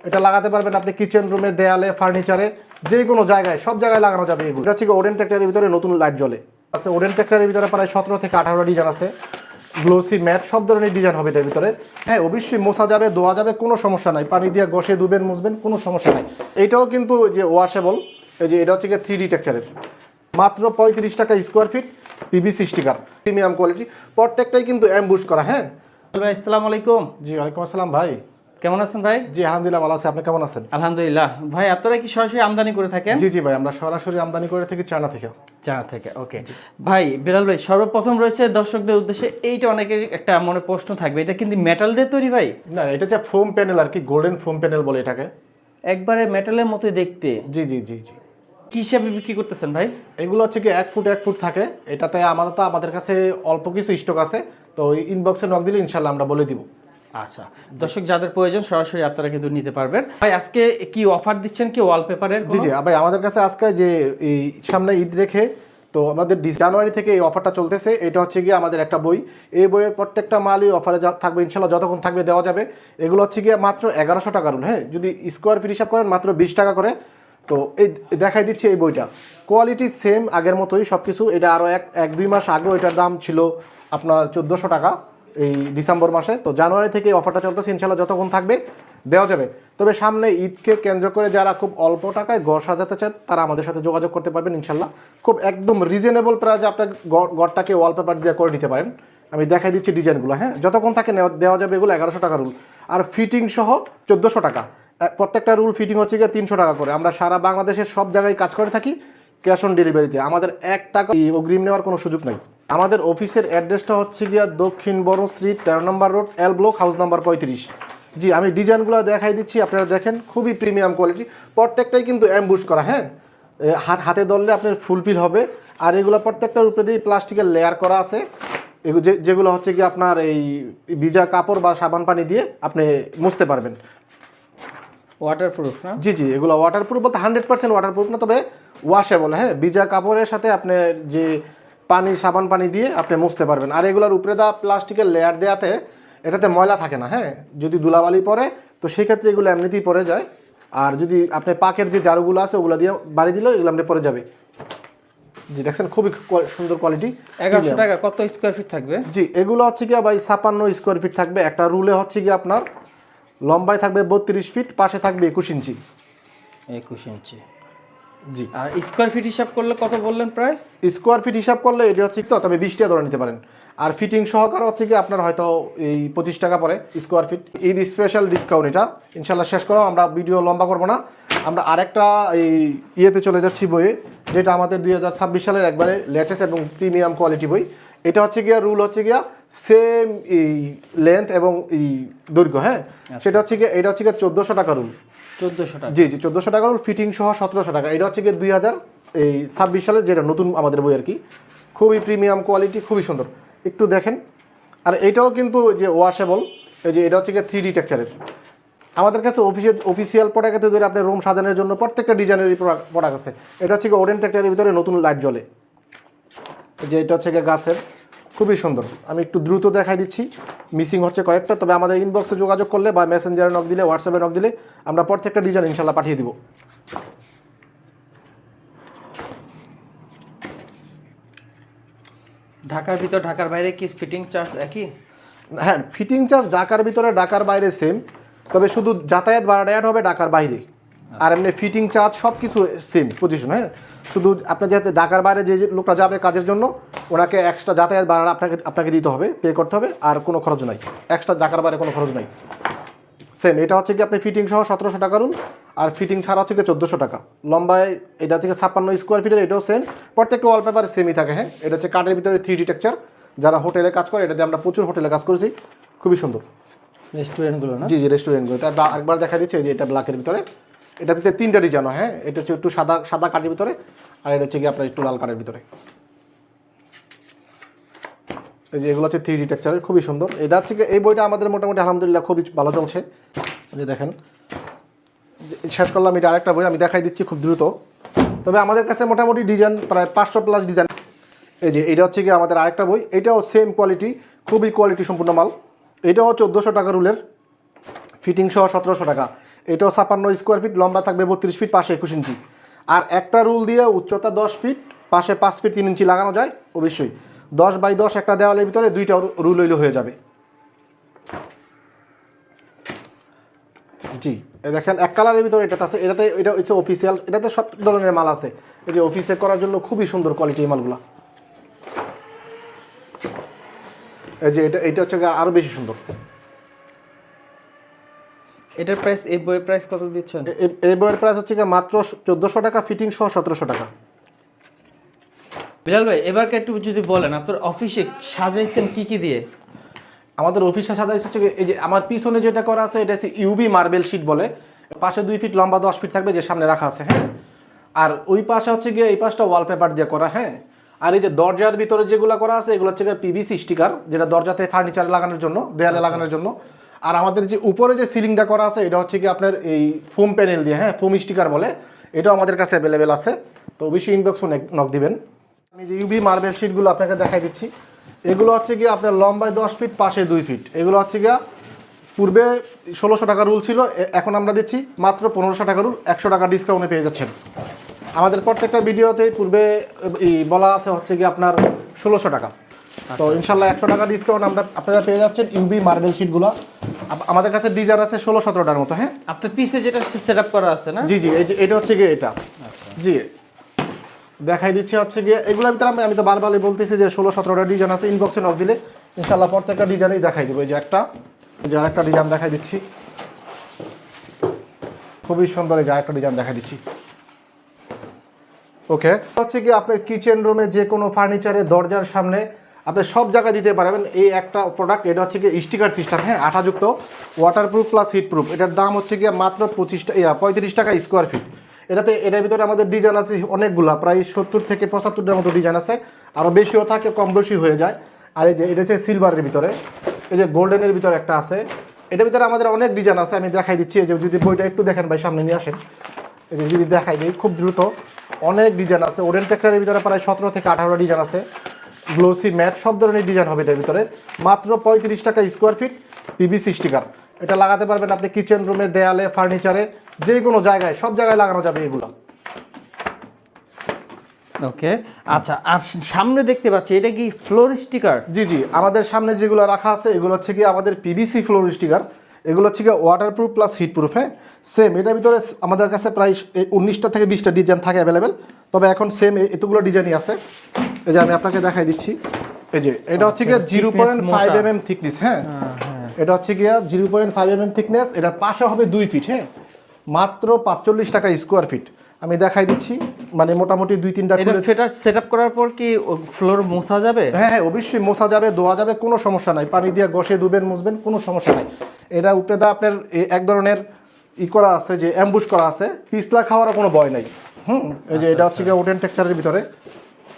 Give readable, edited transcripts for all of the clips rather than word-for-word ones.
এটা লাগাতে পারবেন আপনি কিচেন রুমে, দেয়ালে, ফার্নিচারে, যে কোনো জায়গায়, সব জায়গায় লাগানো যাবে এগুলো। এটা হচ্ছে ওডেন টেক্সচারের ভিতরে নতুন লাইট জ্বলে আছে। ওডেন টেক্সচারের ভিতরে প্রায় 17 থেকে 18টা ডিজাইন আছে। গ্লোসি ম্যাট সব ধরনের ডিজাইন হবে এটার ভিতরে। হ্যাঁ, অবশ্যই মোছা যাবে, ধোয়া যাবে, কোনো সমস্যা নাই। পানি দিয়ে ঘষে ধুবেন, মুছবেন, কোনো সমস্যা নাই। এইটাও কিন্তু যে ওয়াশেবল, এই যে এটা হচ্ছে 3D টেক্সচারের, মাত্র 35 টাকা square feet, PVC sticker, premium quality. প্রত্যেকটাই কিন্তু অ্যাম্বুশ করা। হ্যাঁ ভাই, আসসালামু আলাইকুম। জি, ওয়ালাইকুম আসসালাম ভাই। কেমন আছেন ভাই? জি আলহামদুলিল্লাহ ভালো আছি, আপনি কেমন আছেন? আলহামদুলিল্লাহ। ভাই, আপনারা কি সরাসরি আমদানি করে থাকেন? জি জি ভাই, আমরা সরাসরি আমদানি করে থাকি চায়না থেকে। চায়না থেকে, ওকে। ভাই বিলাল ভাই, সর্বপ্রথম রয়েছে দর্শকদের উদ্দেশ্যে, এইটা অনেকের একটা মনে প্রশ্ন থাকবে, এটা কিন্তু মেটাল দিয়ে তৈরি ভাই? না, এটা যে ফোম প্যানেল আর কি, গোল্ডেন ফোম প্যানেল বলে এটাকে। একবারে মেটালের মতোই দেখতে। জি জি জি জি। কি হিসাবে বিক্রি করতেছেন ভাই? এগুলো হচ্ছে কি 1 ফুট থাকে। এটাতে আমাদের কাছে অল্প কিছু স্টক আছে, তো ওই ইনবক্সে নক দিলে ইনশাল্লাহ আমরা বলে দিব। আচ্ছা, দর্শক যাদের প্রয়োজন সরাসরি আপনারা কিন্তু নিতে পারবেন। ভাই, আজকে কি অফার দিচ্ছেন কি ওয়ালপেপারের? জি জি ভাই, আমাদের কাছে আজকে যে এই সামনে ঈদ রেখে, তো আমাদের জানুয়ারি থেকে এই অফারটা চলতেছে। এটা হচ্ছে গিয়ে আমাদের একটা বই, এই বইয়ের প্রত্যেকটা মালই অফারে থাকবে ইনশাল্লাহ, যতক্ষণ থাকবে দেওয়া যাবে। এগুলো হচ্ছে গিয়ে মাত্র 1100 টাকা রুল। হ্যাঁ, যদি স্কোয়ার ফিট হিসাব করেন মাত্র 20 টাকা করে। তো এই দেখাই দিচ্ছি এই বইটা, কোয়ালিটি সেম আগের মতোই সব কিছু। এটা আরও 1-2 মাস আগেও এটার দাম ছিল আপনার 1400 টাকা এই ডিসেম্বর মাসে। তো জানুয়ারি থেকে এই অফারটা চলতেছে, ইনশাল্লাহ যতক্ষণ থাকবে দেওয়া যাবে। তবে সামনে ঈদকে কেন্দ্র করে যারা খুব অল্প টাকায় ঘর সাজাতে চান তারা আমাদের সাথে যোগাযোগ করতে পারবেন ইনশাল্লাহ। খুব একদম রিজনেবল প্রাইসে আপনার ঘরটাকে ওয়ালপেপার দিয়ে করে নিতে পারেন। আমি দেখাই দিচ্ছি ডিজাইনগুলো। হ্যাঁ, যতক্ষণ থাকে দেওয়া যাবে। এগুলো 1100 টাকা রুল, আর ফিটিং সহ 1400 টাকা। প্রত্যেকটা রুল ফিটিং হচ্ছে গিয়ে 300 টাকা করে। আমরা সারা বাংলাদেশের সব জায়গায় কাজ করে থাকি ক্যাশ অন ডেলিভারিতে। আমাদের 1 টাকা অগ্রিম নেওয়ার কোনো সুযোগ নাই। আমাদের অফিসের অ্যাড্রেসটা হচ্ছে গিয়া দক্ষিণ বড়শ্রী 13 number road, L block, house number 35। জি, আমি ডিজাইনগুলো দেখাই দিচ্ছি, আপনারা দেখেন। খুবই প্রিমিয়াম কোয়ালিটি, প্রত্যেকটাই কিন্তু অ্যাম্বুশ করা। হ্যাঁ, হাতে ধরলে আপনার ফুলফিল হবে। আর এগুলো প্রত্যেকটার উপরে দিয়ে প্লাস্টিকের লেয়ার করা আছে, যেগুলো হচ্ছে কি আপনার এই ভিজা কাপড় বা সাবান পানি দিয়ে আপনি মুছতে পারবেন। ওয়াটারপ্রুফ না? জি জি, এগুলো ওয়াটারপ্রুফ বলতে 100% ওয়াটারপ্রুফ না, তবে ওয়াশেবল। হ্যাঁ, ভিজা কাপড়ের সাথে আপনি যে সাবান পানি দিয়ে আপনি মুছতে পারবেন। আর এগুলোর উপরে দেওয়া প্লাস্টিকের লেয়ার দেওয়াতে এটাতে ময়লা থাকে না। হ্যাঁ, যদি ধুলাবালি পড়ে তো সেই ক্ষেত্রে এগুলো এমনিতেই পড়ে যায়। আর যদি আপনি পাকের যে জারুগুলো আছে ওগুলো দিয়ে বাড়ি দিলেও এগুলো আপনি পড়ে যাবে। জি, দেখছেন খুবই সুন্দর কোয়ালিটি। 1100 টাকা। কত স্কোয়ার ফিট থাকবে? জি, এগুলো হচ্ছে গিয়ে ভাই 56 স্কোয়ার ফিট থাকবে। একটা রুলে হচ্ছে গিয়ে আপনার লম্বায় থাকবে 32 ফিট, পাশে থাকবে 21 ইঞ্চি। 21 ইঞ্চি। জি, আর স্কোয়ার ফিট হিসাব করলে কত বললেন প্রাইস? স্কোয়ার ফিট হিসাব করলে এটা হচ্ছে তো, তবে 20 টাকা ধরে নিতে পারেন। আর ফিটিং সহকারে হচ্ছে কি আপনার হয়তো এই 25 টাকা পড়ে square feet. Eid special discount এটা ইনশাল্লাহ শেষ করো, আমরা ভিডিও লম্বা করবো না। আমরা আরেকটা এই ইয়েতে চলে যাচ্ছি বইয়ে, যেটা আমাদের 2026 সালের একবারে লেটেস্ট এবং প্রিমিয়াম কোয়ালিটি বই। এটা হচ্ছে গিয়া রুল হচ্ছে গিয়া সেম এই লেন্থ এবং এই দৈর্ঘ্য। হ্যাঁ, সেটা হচ্ছে গিয়া এটা হচ্ছে গিয়া 1400 টাকা রুল। 1400 টাকা? জি জি, 1400 টাকা রুল, ফিটিং সহ 1700 টাকা। এটা হচ্ছে গিয়ে 2026 সালের যেটা নতুন আমাদের বই আর কি। খুবই প্রিমিয়াম কোয়ালিটি, খুবই সুন্দর, একটু দেখেন। আর এটাও কিন্তু যে ওয়াশেবল, এই যে এটা হচ্ছে গিয়ে 3D টেক্সচারের। আমাদের কাছে অফিসিয়াল প্রোডাক্ট ধরে আপনার রুম সাজানোর জন্য প্রত্যেকটা ডিজাইনেরই প্রোডাক্ট আছে। এটা হচ্ছে গিয়ে ওডেন টেক্সচারের ভিতরে নতুন লাইট জ্বলে, যে এটা হচ্ছে গিয়ে গাছের, খুবই সুন্দর। আমি একটু দ্রুত দেখাই দিচ্ছি, মিসিং হচ্ছে কয়েকটা। তবে আমাদের ইনবক্সে যোগাযোগ করলে বা মেসেঞ্জারে নক দিলে, হোয়াটসঅ্যাপে নক দিলে আমরা প্রত্যেকটা ডিজাইন ইনশাল্লাহ পাঠিয়ে দিব। ঢাকার ভিতর ঢাকার বাইরে কি ফিটিং চার্জ একই? হ্যাঁ, ফিটিং চার্জ ঢাকার ভিতরে ঢাকার বাইরে সেম, তবে শুধু যাতায়াত ভাড়াটা অ্যাড হবে ঢাকার বাইরে। আর এমনি ফিটিং চার্জ সব কিছু সেম পজিশন। হ্যাঁ, শুধু আপনার যাতে ঢাকার বাইরে যে লোকটা যাবে কাজের জন্য, ওনাকে এক্সট্রা যাতায়াত ভাড়া আপনাকে দিতে হবে, পে করতে হবে। আর কোনো খরচ নাই, এক্সট্রা ঢাকার বাইরে কোনো খরচ নাই। সেম এটা হচ্ছে কি আপনি ফিটিং সহ 1700 টাকা রুল, আর ফিটিং ছাড়া হচ্ছে কি 1400 টাকা। লম্বায় এটা হচ্ছে 56 স্কোয়ার ফিটের, এটাও সেম। প্রত্যেকটা ওয়ালপেপার সেমই থাকে। হ্যাঁ, এটা হচ্ছে কাঠের ভিতরে 3D টেক্সচার। যারা হোটেলে কাজ করে, এটাতে আমরা প্রচুর হোটেলে কাজ করেছি, খুবই সুন্দর। রেস্টুরেন্টগুলো না? জি জি, রেস্টুরেন্টগুলো। তার একবার দেখা দিচ্ছে যে এটা ব্ল্যাকের ভিতরে, এটাতে 3টা ডিজাইন হয়। হ্যাঁ, এটা হচ্ছে একটু সাদা কাঠের ভিতরে, আর এটা হচ্ছে কি আপনার একটু লাল কাঠের ভিতরে। এই যে এগুলো হচ্ছে 3D টেক্সচারের, খুবই সুন্দর। এটা হচ্ছে এই বইটা আমাদের মোটামুটি আলহামদুলিল্লাহ খুবই ভালো চলছে। যে দেখেন, শেষ করলাম। এটা আরেকটা বই আমি দেখাই দিচ্ছি খুব দ্রুত। তবে আমাদের কাছে মোটামুটি ডিজাইন প্রায় 500+ ডিজাইন। এই যে এটা হচ্ছে কি আমাদের আরেকটা বই, এটাও সেম কোয়ালিটি, খুবই কোয়ালিটি সম্পূর্ণ মাল। এটাও 1400 টাকা রুলের, ফিটিং সহ 1700 টাকা। এটাও 56 স্কোয়ার ফিট, লম্বা থাকবে 32 ফিট, পাশে 21 ইঞ্চি। আর একটা রুল দিয়ে উচ্চতা 10 ফিট, পাশে 5 ফিট 3 ইঞ্চি লাগানো যায় অবশ্যই। 10 বাই 10 একটা দেওয়ালের ভিতরে 2টা রুল হয়ে যাবে। জি, এই দেখেন এক কালারের ভিতরে এটা আছে, এটা হচ্ছে অফিসিয়াল, এটাতে সব ধরনের মাল আছে। এই যে অফিসে করার জন্য খুবই সুন্দর কোয়ালিটির মালগুলা। এই যে এটা হচ্ছে আরো বেশি সুন্দর। এটার প্রাইস, এই বইয়ের প্রাইস কত দিচ্ছেন? এই বইয়ের প্রাইস হচ্ছে মাত্র 1400 টাকা, ফিটিং সহ 1700 টাকা। বিলাল ভাই এবারকে একটু যদি বলেন আপনার অফিসে সাজাইছেন কি কি দিয়ে? আমাদের অফিসে সাজাইছে হচ্ছে এই যে আমার পিছনে যেটা করা আছে এটা হচ্ছে ইউবি মার্বেল শিট বলে, পাশে 2 ফিট লম্বা 10 ফিট থাকবে, যে সামনে রাখা আছে, হ্যাঁ। আর ওই পাশে হচ্ছে গিয়ে এই পাশটা ওয়ালপেপার দিয়ে করা, হ্যাঁ। আর এই যে দরজার ভিতরে যেগুলো করা আছে এগুলো হচ্ছে পিভিসি স্টিকার, যেটা দরজাতে ফার্নিচারে লাগানোর জন্য, দেয়ালে লাগানোর জন্য। আর আমাদের যে উপরে যে সিলিংটা করা আছে এটা হচ্ছে কি আপনার এই ফোম প্যানেল দিয়ে, হ্যাঁ, ফোম স্টিকার বলে, এটাও আমাদের কাছে অ্যাভেলেবেল আছে। তো অবশ্যই ইনবক্সও নক দিবেন। আমি যে ইউবি মার্বেল শিটগুলো আপনাকে দেখাই দিচ্ছি, এগুলো হচ্ছে গিয়ে আপনার লম্বায় 10 ফিট, পাশে 2 ফিট। এগুলো হচ্ছে গিয়া পূর্বে 1600 টাকা রুল ছিল, এখন আমরা দিচ্ছি মাত্র 1500 টাকা রুল, 100 টাকা ডিসকাউন্টে পেয়ে যাচ্ছেন। আমাদের প্রত্যেকটা ভিডিওতে পূর্বে বলা আছে হচ্ছে গিয়ে আপনার 1600 টাকা। তো ইনশাল্লাহ 100 টাকা ডিসকাউন্ট আপনারা পেয়ে যাচ্ছেন ইউবি মার্বেল শিটগুলো। আমাদের কাছে ডিজাইন আছে 16-17টার মতো, হ্যাঁ। আপনার পিছে যেটা সেট আপ করা আছে না? জি জি, এটা হচ্ছে গিয়ে এটা। জি, দেখাই দিচ্ছি হচ্ছে গিয়ে এগুলোর ভিতরে আমি তো বারবারই বলতেছি যে 16-17টা ডিজাইন আছে। ইনবক্সে নক দিলে ইনশাল্লাহ প্রত্যেকটা ডিজাইনই দেখাই দেবো। এই যে আরেকটা ডিজাইন দেখাই দিচ্ছি, খুবই সুন্দর। এই যে আরেকটা ডিজাইন দেখাই দিচ্ছি। ওকে, হচ্ছে কি আপনার কিচেন রুমে যে কোনো ফার্নিচারে দরজার সামনে আপনি সব জায়গায় দিতে পারবেন এই একটা প্রোডাক্ট। এটা হচ্ছে কি স্টিকার সিস্টেম, হ্যাঁ, আঠাযুক্ত, ওয়াটারপ্রুফ প্লাস হিটপ্রুফ। এটার দাম হচ্ছে গিয়ে মাত্র 35 টাকা স্কোয়ার ফিট। এটার ভিতরে আমাদের ডিজাইন আছে অনেকগুলো, প্রায় 70 থেকে 75টার মতো ডিজাইন আছে, আরও বেশিও থাকে, কম বেশি হয়ে যায়। আর এই যে এটা হচ্ছে সিলভারের ভিতরে, এই যে গোল্ডেনের ভিতরে একটা আছে। এটার ভিতরে আমাদের অনেক ডিজাইন আছে, আমি দেখাই দিচ্ছি। এই যে যদি বইটা একটু দেখেন ভাই, সামনে নিয়ে আসেন। এই যে যদি দেখাই দিই খুব দ্রুত, অনেক ডিজাইন আছে। ওডেন টেক্সচারের ভিতরে প্রায় 17 থেকে 18টা ডিজাইন আছে, গ্লোসি ম্যাট সব ধরনের ডিজাইন হবে এটার ভিতরে। মাত্র 35 টাকা স্কোয়ার ফিট, পিভিসি স্টিকার। এটা লাগাতে পারবেন আপনি কিচেন রুমে, দেয়ালে, ফার্নিচারে, যে কোনো জায়গায়, সব জায়গায় লাগানো যাবে এগুলো। ওকে, আচ্ছা। আর সামনে দেখতে পাচ্ছি এটা কি ফ্লোর স্টিকার? জি জি, আমাদের সামনে যেগুলো রাখা আছে এগুলো হচ্ছে কি আমাদের পিভিসি ফ্লোর স্টিকার। এগুলো হচ্ছে কি ওয়াটারপ্রুফ প্লাস হিটপ্রুফ, হ্যাঁ। সেম এটার ভিতরে আমাদের কাছে প্রায় 19টা থেকে 20টা ডিজাইন থাকে অ্যাভেলেবেল, তবে এখন সেম এতগুলো ডিজাইনই আছে। এই যে আমি আপনাকে দেখাই দিচ্ছি। এই যে এটা হচ্ছে গিয়ে 0.5 mm থিকনেস, হ্যাঁ। এটা হচ্ছে গিয়া 0.5 mm থিকনেস। এটার পাশে হবে 2 ফিট, হ্যাঁ। মাত্র 45 টাকা স্কোয়ার ফিট। আমি দেখাই দিচ্ছি, মানে মোটামুটি 2-3টা সেট আপ করার পর কি ফ্লোর মোছা যাবে? হ্যাঁ হ্যাঁ, অবশ্যই মোছা যাবে, ধোয়া যাবে, কোনো সমস্যা নাই। পানি দিয়ে ঘষে ধুবেন, মুছবেন, কোনো সমস্যা নাই। এটা উপরে দা আপনার এক ধরনের করা আছে, যে অ্যাম্বুশ করা আছে, পিছলা খাওয়ার কোনো ভয় নাই। এই যে এটা হচ্ছে গিয়ে ওডেন টেক্সচারের ভিতরে,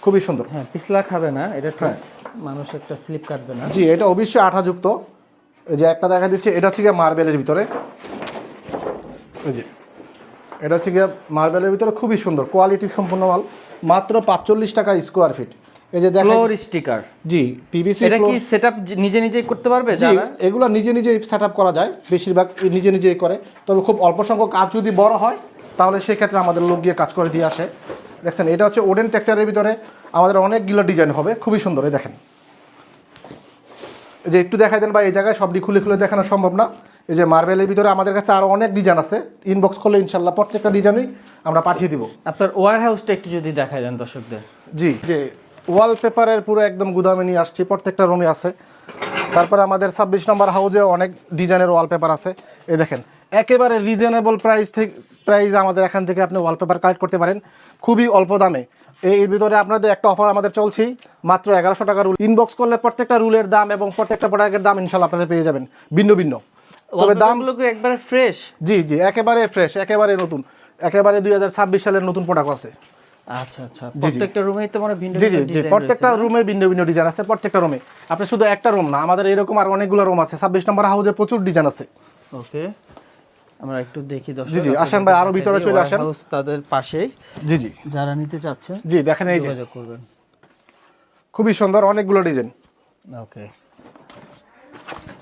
খুবই সুন্দর। হ্যাঁ, পিছলা খাবে না এটা, ঠিক। মানুষ একটা স্লিপ কাটবে না। জি, এটা অবশ্যই আঠাযুক্ত। এই যে একটা দেখা দিচ্ছে, এটা হচ্ছে গিয়ে মার্বেলের ভিতরে। এই যে এটা হচ্ছে গিয়ে মার্বেলের ভিতরে, খুবই সুন্দর কোয়ালিটি সম্পূর্ণ মাল। মাত্র 45 টাকা স্কোয়ার ফিট। এই যে ফ্লোর স্টিকার। জি, পিভিসি। এটা কি সেটআপ নিজেই করতে পারবে জি, যারা? এগুলো নিজেই সেটআপ করা যায়, বেশিরভাগ নিজেই করে। তবে খুব অল্প সংখ্যক কাজ যদি বড় হয় তাহলে সেই ক্ষেত্রে আমাদের লোক গিয়ে কাজ করে দিয়ে আসে। দেখছেন, এটা হচ্ছে ওডেন টেক্সচারের ভিতরে, আমাদের অনেকগুলো ডিজাইন হবে, খুবই সুন্দর। এই দেখেন, এই যে একটু দেখাই দেন ভাই, এই জায়গায় সবটি খুলে দেখানো সম্ভব না। এই যে মার্বেলের ভিতরে আমাদের কাছে আরও অনেক ডিজাইন আছে, ইনবক্স করলে ইনশাল্লাহ প্রত্যেকটা ডিজাইনই আমরা পাঠিয়ে দিব। আপনার ওয়্যার হাউসটা একটু যদি দেখাই দেন দর্শকদের। জি, যে ওয়ালপেপারের পুরো একদম গুদামে নিয়ে আসছি, প্রত্যেকটা রুমে আছে। তারপরে আমাদের 26 নম্বর হাউসে অনেক ডিজাইনের ওয়ালপেপার আছে। এই দেখেন, একেবারে রিজনেবল প্রাইস আমাদের এখান থেকে আপনি ওয়ালপেপার কালেক্ট করতে পারেন খুবই অল্প দামে। এর ভিতরে আপনাদের একটা অফার আমাদের চলছে, মাত্র 1100 টাকা রুল। ইনবক্স করলে প্রত্যেকটা রুলের দাম এবং প্রত্যেকটা প্রোডাক্টের দাম ইনশাল্লাহ আপনারা পেয়ে যাবেন ভিন্ন ভিন্ন। তবে দামগুলো একবারে ফ্রেশ। জি জি, একেবারে ফ্রেশ, একেবারে নতুন, একেবারে 2026 সালের নতুন প্রোডাক্ট আছে। আচ্ছা আচ্ছা, প্রত্যেকটা রুমেই তো মানে ভিন্ন জি জি জি, প্রত্যেকটা রুমে ভিন্ন ভিন্ন ডিজাইন আছে। প্রত্যেকটা রুমে আপনি শুধু একটা রুম না, আমাদের এরকম আর অনেকগুলো রুম আছে। 26 নম্বর হাউসে প্রচুর ডিজাইন আছে। ওকে, আমরা একটু দেখি দর্শক। জি জি, আসেন ভাই, আরো ভিতরে চলে আসেন। হাউস তাদের পাশেই। জি জি, যারা নিতে চাচ্ছেন জি দেখেন, এই যে যোগাযোগ করবেন। খুবই সুন্দর অনেকগুলো ডিজাইন। ওকে,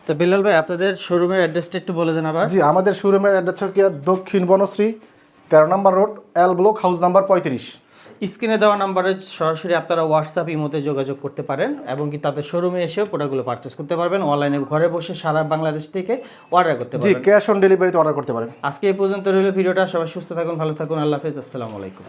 তো বেলাল ভাই আপনাদের শোরুমের অ্যাড্রেসটা একটু বলে দেন আবার। জি, আমাদের শোরুমের অ্যাড্রেস হচ্ছে দক্ষিণ Banasree 13 number road, L block, house number 35। স্ক্রিনে দেওয়া নাম্বারে সরাসরি আপনারা হোয়াটসঅ্যাপ ইমোতে যোগাযোগ করতে পারেন এবং কি তাদের শোরুমে এসেও প্রোডাক্টগুলো পারচেস করতে পারবেন। অনলাইনে ঘরে বসে সারা বাংলাদেশ থেকে অর্ডার করতে জি, পারবেন। ক্যাশ অন ডেলিভারিতে অর্ডার করতে পারেন। আজকে এই পর্যন্ত রইল ভিডিওটা। সবাই সুস্থ থাকুন, ভালো থাকুন। আল্লাহ হাফেজ, আসসালামু আলাইকুম।